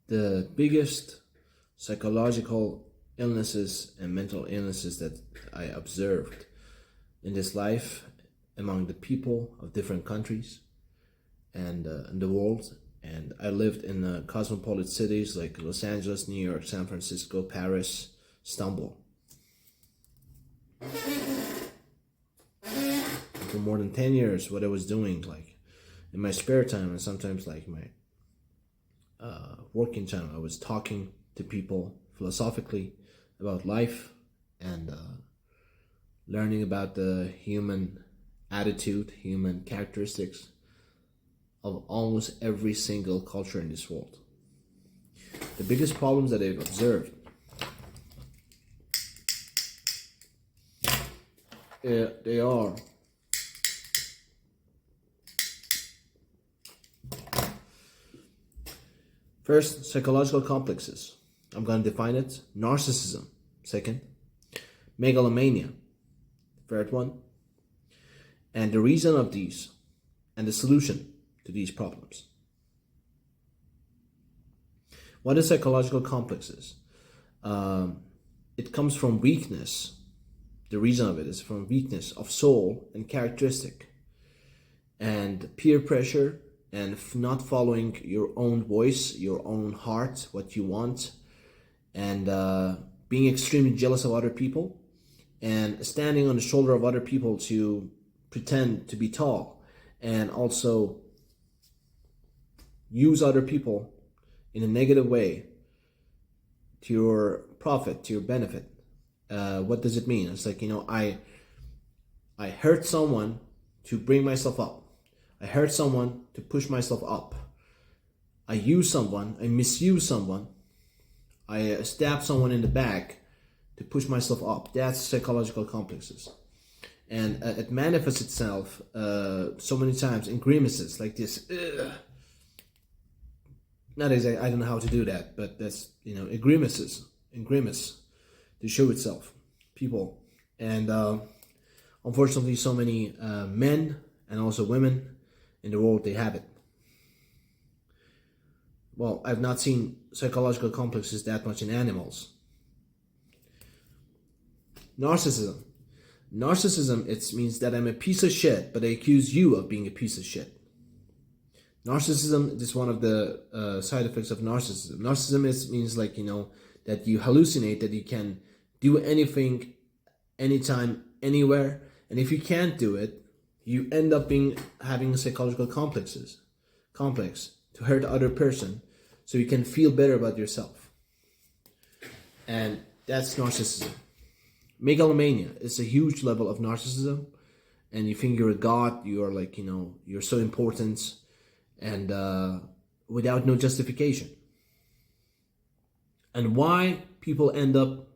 The biggest psychological illnesses and mental illnesses that I observed in this life among the people of different countries and in the world. And I lived in cosmopolitan cities like Los Angeles, New York, San Francisco, Paris, Istanbul. For more than 10 years, what I was doing, like in my spare time and sometimes like my working time, I was talking to people philosophically about life and learning about the human attitude, human characteristics of almost every single culture in this world. The biggest problems that I've observed they are first, psychological complexes. I'm going to define it. Narcissism, second. Megalomania, third one. And the reason of these and the solution to these problems. What is psychological complexes? It comes from weakness. The reason of it is from weakness of soul and characteristic, and peer pressure, and not following your own voice, your own heart, what you want, and being extremely jealous of other people, and standing on the shoulder of other people to pretend to be tall, and also use other people in a negative way to your profit, to your benefit. What does it mean? It's like, I hurt someone to bring myself up. I hurt someone to push myself up. I use someone, I misuse someone, I stab someone in the back to push myself up. That's psychological complexes. And it manifests itself so many times in grimaces like this. Not exactly, I don't know how to do that, but that's, it grimaces, in grimace to show itself, people. And unfortunately, so many men and also women in the world, they have it. Well, I've not seen psychological complexes that much in animals. Narcissism. Narcissism, it means that I'm a piece of shit, but I accuse you of being a piece of shit. Narcissism is one of the side effects of narcissism. Narcissism means like, that you hallucinate that you can do anything, anytime, anywhere. And if you can't do it, you end up having psychological complex to hurt the other person so you can feel better about yourself. And that's narcissism. Megalomania is a huge level of narcissism, and you think you're a god, you are like, you're so important, and without no justification. And why people end up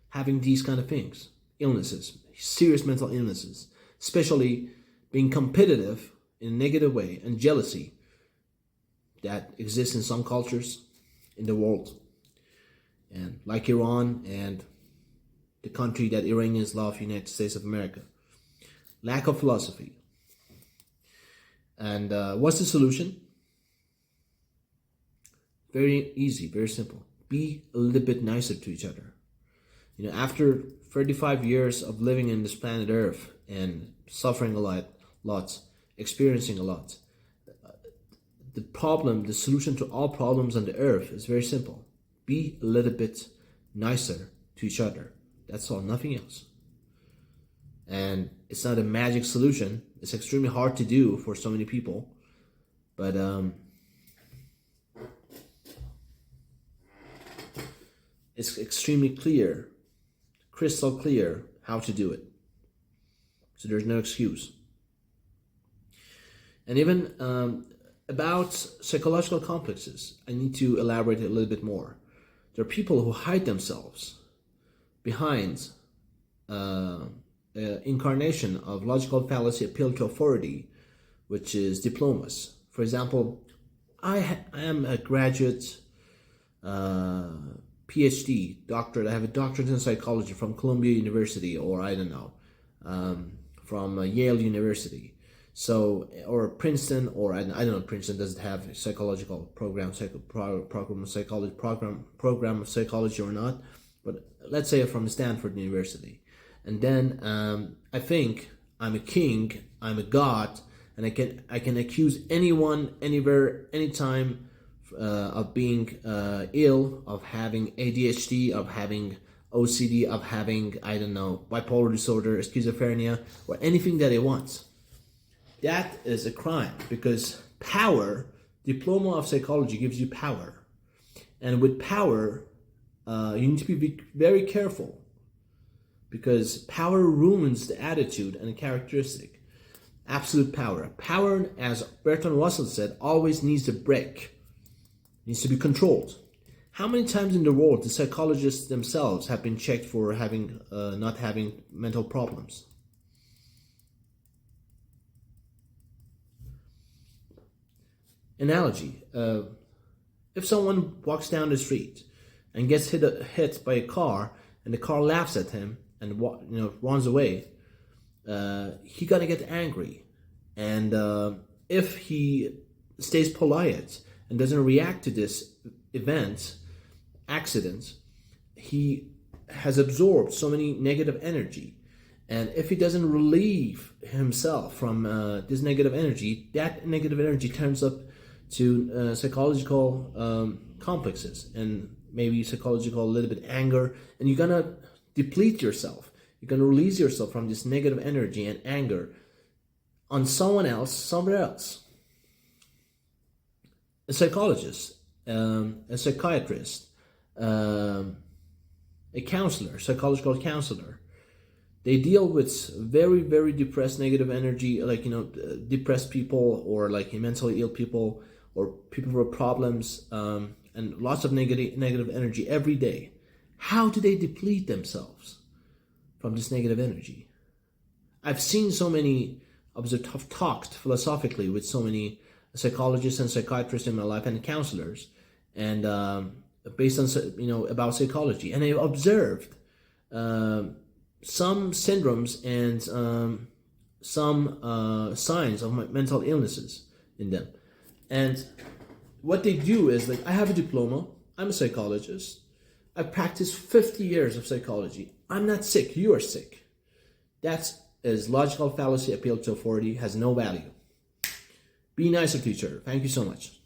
having these kind of things, illnesses, serious mental illnesses, especially being competitive in a negative way, and jealousy that exists in some cultures in the world, and like Iran and the country that Iranians love, United States of America. Lack of philosophy. And what's the solution? Very easy, very simple. Be a little bit nicer to each other. After 35 years of living in this planet Earth and suffering a lot, experiencing a lot, the solution to all problems on the earth is very simple. Be a little bit nicer to each other. That's all, nothing else. And it's not a magic solution. It's extremely hard to do for so many people. But it's extremely clear, crystal clear how to do it. So there's no excuse. And even about psychological complexes, I need to elaborate a little bit more. There are people who hide themselves behind incarnation of logical fallacy appeal to authority, which is diplomas. For example, I am a graduate, PhD, doctorate. I have a doctorate in psychology from Columbia University, or I don't know, from Yale University. So, or Princeton, or I don't know, Princeton doesn't have a psychological program, program of psychology or not, but let's say from Stanford University, and then I think I'm a king, I'm a god, and I can accuse anyone, anywhere, anytime, of being ill, of having ADHD, of having OCD, of having, I don't know, bipolar disorder, schizophrenia, or anything that I want. That is a crime, because power, diploma of psychology gives you power. And with power, you need to be very careful, because power ruins the attitude and the characteristic. Absolute power. Power, as Bertrand Russell said, always needs to break, needs to be controlled. How many times in the world the psychologists themselves have been checked for having not having mental problems? Analogy: if someone walks down the street and gets hit by a car, and the car laughs at him and runs away, he gonna get angry, and if he stays polite and doesn't react to this accident, he has absorbed so many negative energy, and if he doesn't relieve himself from this negative energy, that negative energy turns up to psychological complexes, and maybe psychological, a little bit anger, and you're gonna deplete yourself. You're gonna release yourself from this negative energy and anger on someone else, somewhere else. A psychologist, a psychiatrist, a counselor, psychological counselor, they deal with very, very depressed, negative energy, like, depressed people, or like mentally ill people, or people with problems, and lots of negative energy every day. How do they deplete themselves from this negative energy? I've seen so many, I've talked philosophically with so many psychologists and psychiatrists in my life, and counselors, and based on about psychology, and I've observed some syndromes and some signs of mental illnesses in them. And what they do is, like, I have a diploma, I'm a psychologist, I've practiced 50 years of psychology, I'm not sick, you are sick. That is logical fallacy, appeal to authority, has no value. Be nicer to each other. Thank you so much.